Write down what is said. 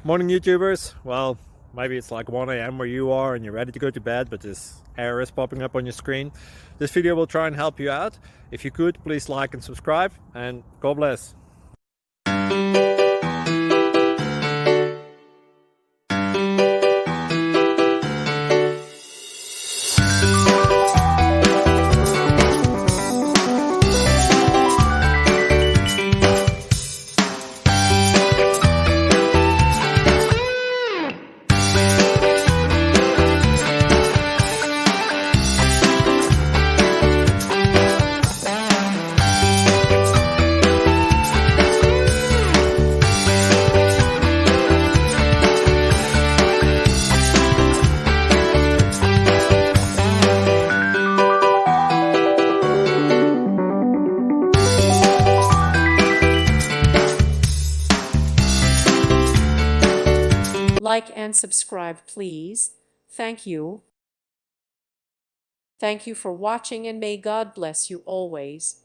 Morning YouTubers. Well, maybe it's like 1 a.m. where you are and you're ready to go to bed, but this error is popping up on your screen. This video will try and help you out. If you could, please like and subscribe, and God bless. Like and subscribe, please. Thank you. Thank you for watching, and may God bless you always.